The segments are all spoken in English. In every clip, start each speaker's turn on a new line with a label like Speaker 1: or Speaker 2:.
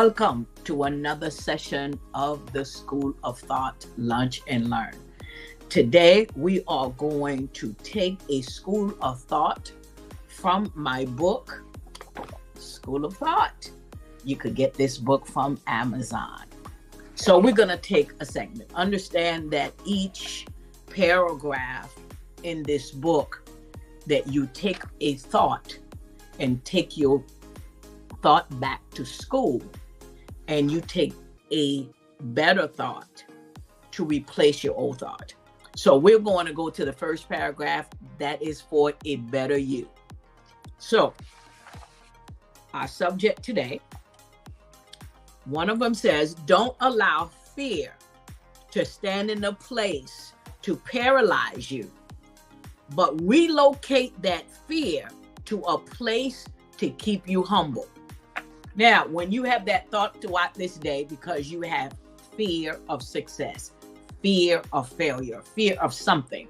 Speaker 1: Welcome to another session of the School of Thought Lunch and Learn. Today, we are going to take a school of thought from my book, School of Thought. You could get this book from Amazon. So we're going to take a segment. Understand that each paragraph in this book, that you take a thought and take your thought back to school, and you take a better thought to replace your old thought. So we're going to go to the first paragraph that is for a better you. So our subject today, one of them says, don't allow fear to stand in a place to paralyze you, but relocate that fear to a place to keep you humble. Now, when you have that thought throughout this day, because you have fear of success, fear of failure, fear of something,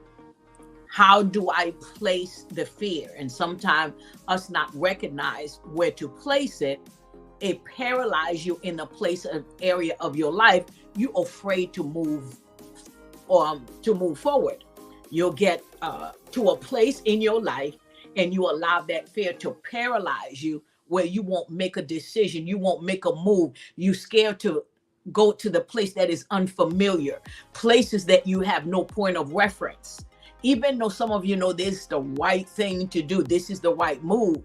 Speaker 1: how do I place the fear? And sometimes us not recognize where to place it, it paralyzes you in a place of area of your life. You're afraid to move forward. You'll get to a place in your life and you allow that fear to paralyze you, where you won't make a decision, you won't make a move. You're scared to go to the place that is unfamiliar, places that you have no point of reference. Even though some of you know this is the right thing to do, this is the right move,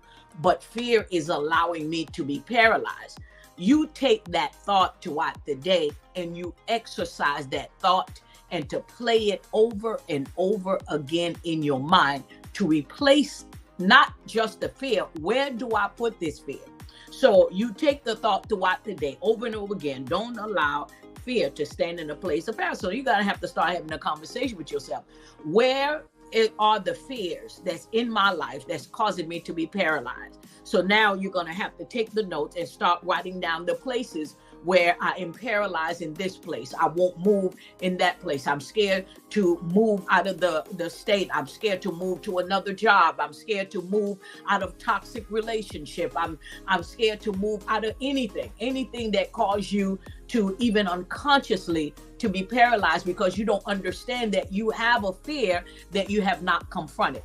Speaker 1: but fear is allowing me to be paralyzed. You take that thought throughout the day and you exercise that thought and to play it over and over again in your mind to replace not just the fear. Where do I put this fear? So you take the thought throughout the day over and over again. Don't allow fear to stand in a place of power. So you gotta have to start having a conversation with yourself. Where are the fears that's in my life that's causing me to be paralyzed? So now you're gonna have to take the notes and start writing down the places where I am paralyzed in this place. I won't move in that place. I'm scared to move out of the state. I'm scared to move to another job. I'm scared to move out of toxic relationship. I'm scared to move out of anything that causes you to even unconsciously to be paralyzed, because you don't understand that you have a fear that you have not confronted.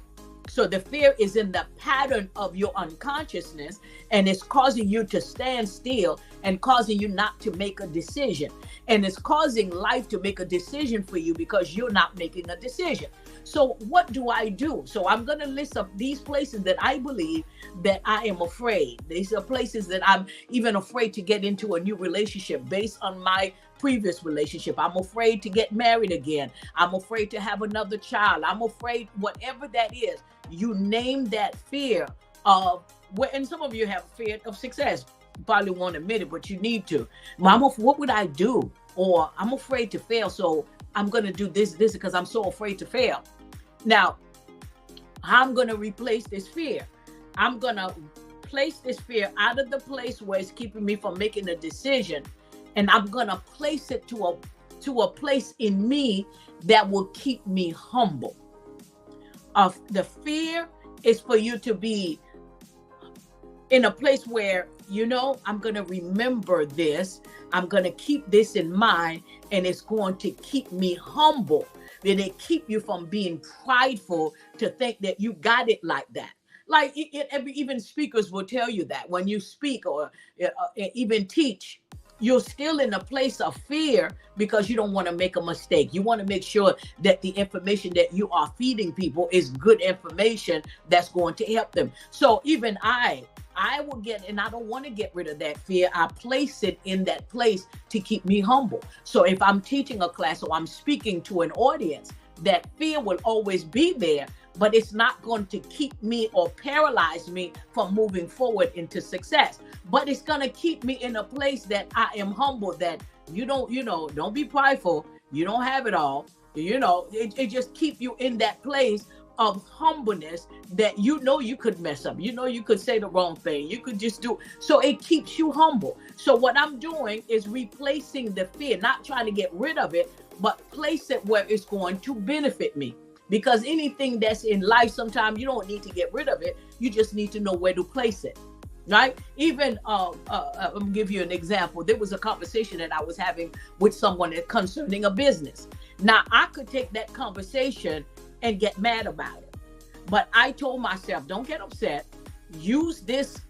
Speaker 1: So the fear is in the pattern of your unconsciousness, and it's causing you to stand still and causing you not to make a decision. And it's causing life to make a decision for you because you're not making a decision. So what do I do? So I'm going to list up these places that I believe that I am afraid. These are places that I'm even afraid to get into a new relationship based on my previous relationship. I'm afraid to get married again. I'm afraid to have another child. I'm afraid, whatever that is, you name that fear of where, and some of you have fear of success. You probably won't admit it, but you need to. Mama, what would I do? Or I'm afraid to fail, so I'm going to do this because I'm so afraid to fail. Now, I'm going to replace this fear. I'm going to place this fear out of the place where it's keeping me from making a decision, and I'm going to place it to a place in me that will keep me humble. Of the fear is for you to be in a place where, I'm going to remember this. I'm going to keep this in mind, and it's going to keep me humble. Then it keep you from being prideful to think that you got it like that. Like even speakers will tell you that when you speak or even teach, you're still in a place of fear because you don't want to make a mistake. You want to make sure that the information that you are feeding people is good information that's going to help them. So even I will get, and I don't want to get rid of that fear. I place it in that place to keep me humble. So if I'm teaching a class or I'm speaking to an audience, that fear will always be there, but it's not going to keep me or paralyze me from moving forward into success. But it's going to keep me in a place that I am humble, that don't be prideful. You don't have it all. It just keep you in that place of humbleness that you could mess up. You could say the wrong thing. You could just do. So it keeps you humble. So what I'm doing is replacing the fear, not trying to get rid of it, but place it where it's going to benefit me. Because anything that's in life, sometimes you don't need to get rid of it. You just need to know where to place it. right? Even I'm gonna give you an example. There was a conversation that I was having with someone concerning a business. Now I could take that conversation and get mad about it, but I told myself, don't get upset. Use this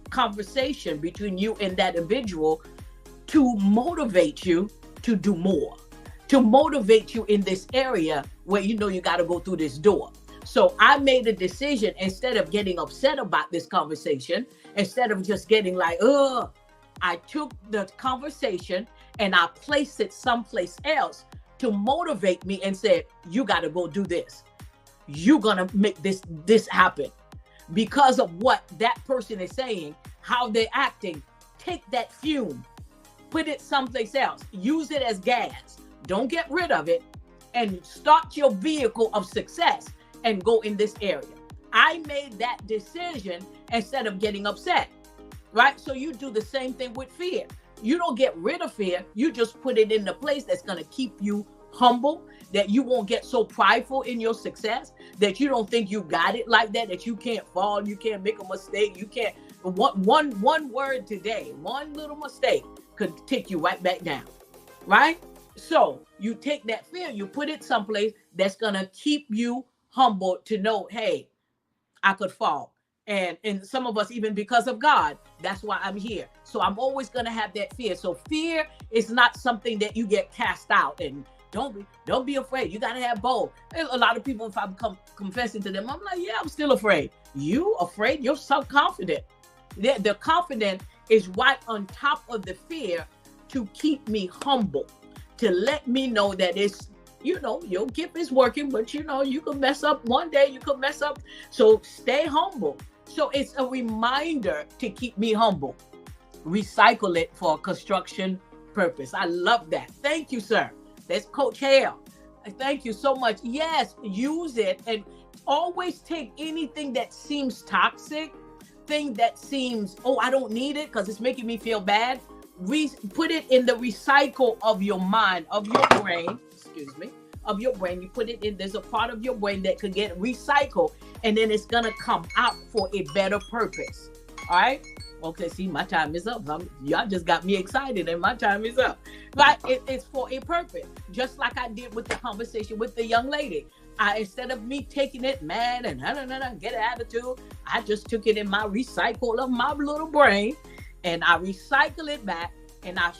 Speaker 1: conversation between you and that individual to motivate you to do more, to motivate you in this area where you know you got to go through this door. So I made a decision, instead of getting upset about this conversation, instead of just getting like, ugh, I took the conversation and I placed it someplace else to motivate me and said, you got to go do this. You're going to make this happen. Because of what that person is saying, how they're acting, take that fume, put it someplace else, use it as gas. Don't get rid of it, and start your vehicle of success and go in this area. I made that decision instead of getting upset, right? So you do the same thing with fear. You don't get rid of fear. You just put it in the place that's going to keep you humble, that you won't get so prideful in your success, that you don't think you got it like that, that you can't fall, you can't make a mistake, you can't. One word today, one little mistake could take you right back down, right? So you take that fear, you put it someplace that's going to keep you humble, to know, hey, I could fall. And some of us, even because of God, that's why I'm here. So I'm always going to have that fear. So fear is not something that you get cast out. And don't be afraid. You got to have bold. A lot of people, if I'm confessing to them, I'm like, yeah, I'm still afraid. You afraid? You're self-confident. The confidence is right on top of the fear to keep me humble, to let me know that it's, you know, your gift is working, but you know, you could mess up one day, you could mess up. So stay humble. So it's a reminder to keep me humble. Recycle it for a construction purpose. I love that. Thank you, sir. That's Coach Hale. Thank you so much. Yes, use it, and always take anything that seems toxic, thing that seems, oh, I don't need it because it's making me feel bad. Put it in the recycle of your mind, of your brain, of your brain. You put it in, there's a part of your brain that could get recycled, and then it's going to come out for a better purpose. All right? Okay, see, my time is up. Y'all just got me excited, and my time is up. But it's for a purpose. Just like I did with the conversation with the young lady. Instead of me taking it mad and get an attitude, I just took it in my recycle of my little brain, and I recycle it back, and I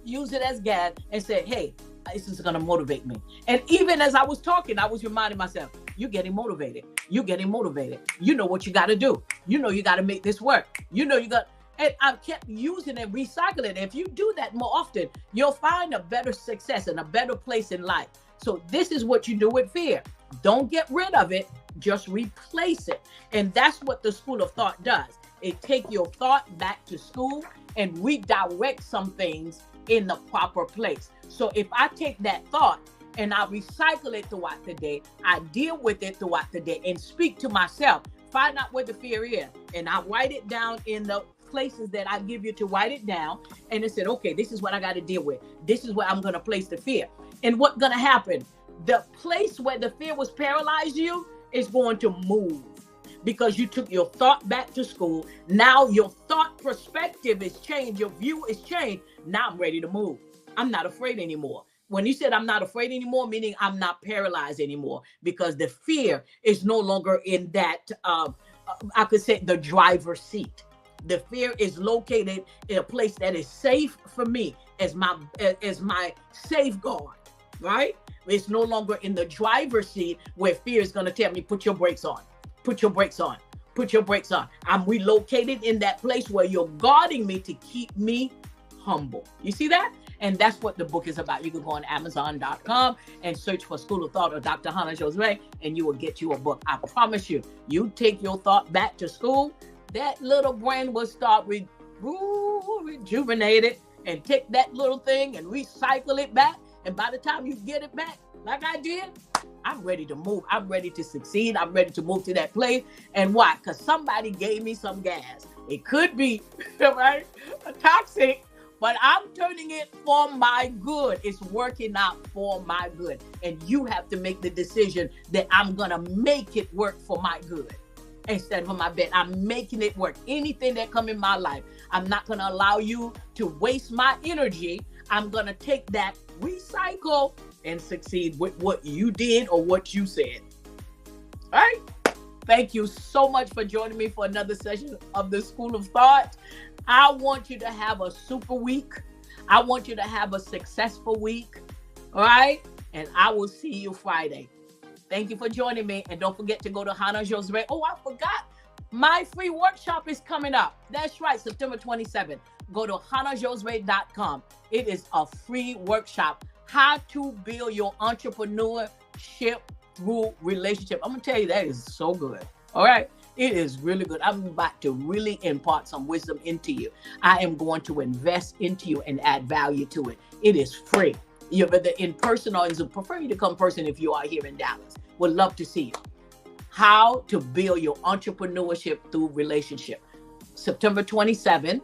Speaker 1: use it as gas, and say, hey, this is going to motivate me. And even as I was talking, I was reminding myself, you're getting motivated. You're getting motivated. You know what you got to do. You know you got to make this work. You know you got. And I kept using and recycling. If you do that more often, you'll find a better success and a better place in life. So this is what you do with fear. Don't get rid of it. Just replace it. And that's what the School of Thought does. It takes your thought back to school and redirect some things in the proper place. So if I take that thought and I recycle it throughout the day, I deal with it throughout the day and speak to myself, find out where the fear is, and I write it down in the places that I give you to write it down. And it said, okay, this is what I got to deal with. This is where I'm going to place the fear. And what's going to happen? The place where the fear was paralyzed you is going to move, because you took your thought back to school. Now your thought perspective is changed. Your view is changed. Now I'm ready to move. I'm not afraid anymore. When you said I'm not afraid anymore, meaning I'm not paralyzed anymore, because the fear is no longer in that, I could say, the driver's seat. The fear is located in a place that is safe for me as my safeguard, right? It's no longer in the driver's seat where fear is going to tell me, put your brakes on, put your brakes on, put your brakes on. I'm relocated in that place where you're guarding me to keep me humble. You see that? And that's what the book is about. You can go on Amazon.com and search for School of Thought or Dr. Hannah Josue, and you will get you a book. I promise you, you take your thought back to school, that little brain will start rejuvenated, and take that little thing and recycle it back. And by the time you get it back, like I did, I'm ready to move. I'm ready to succeed. I'm ready to move to that place. And why? Because somebody gave me some gas. It could be, right, toxic, but I'm turning it for my good. It's working out for my good. And you have to make the decision that I'm going to make it work for my good. instead of my bed. I'm making it work. Anything that come in my life, I'm not going to allow you to waste my energy. I'm going to take that, recycle, and succeed with what you did or what you said. All right? Thank you so much for joining me for another session of the School of Thought. I want you to have a super week. I want you to have a successful week. All right? And I will see you Friday. Thank you for joining me. And don't forget to go to Hannah Josue. Oh, I forgot. My free workshop is coming up. That's right, September 27th. Go to hannahjosue.com. It is a free workshop. How to build your entrepreneurship through relationship. I'm going to tell you, that is so good. All right. It is really good. I'm about to really impart some wisdom into you. I am going to invest into you and add value to it. It is free. You're whether in person or in Zoom. Prefer you to come person if you are here in Dallas. Would love to see you. How to build your entrepreneurship through relationship. September 27th.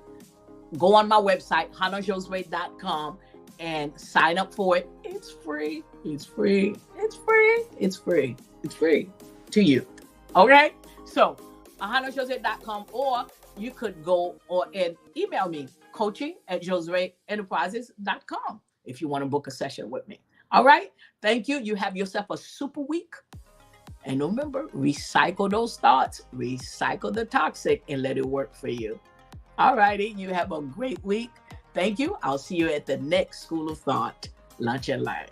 Speaker 1: Go on my website, hannahjosue.com, and sign up for it. It's free. It's free. It's free. It's free. It's free to you. Okay? So, hannahjosue.com, or you could go and email me, coaching@josueenterprises.com, if you want to book a session with me. All right? Thank you. You have yourself a super week. And remember, recycle those thoughts, recycle the toxic, and let it work for you. All righty. You have a great week. Thank you. I'll see you at the next School of Thought Lunch and Learn.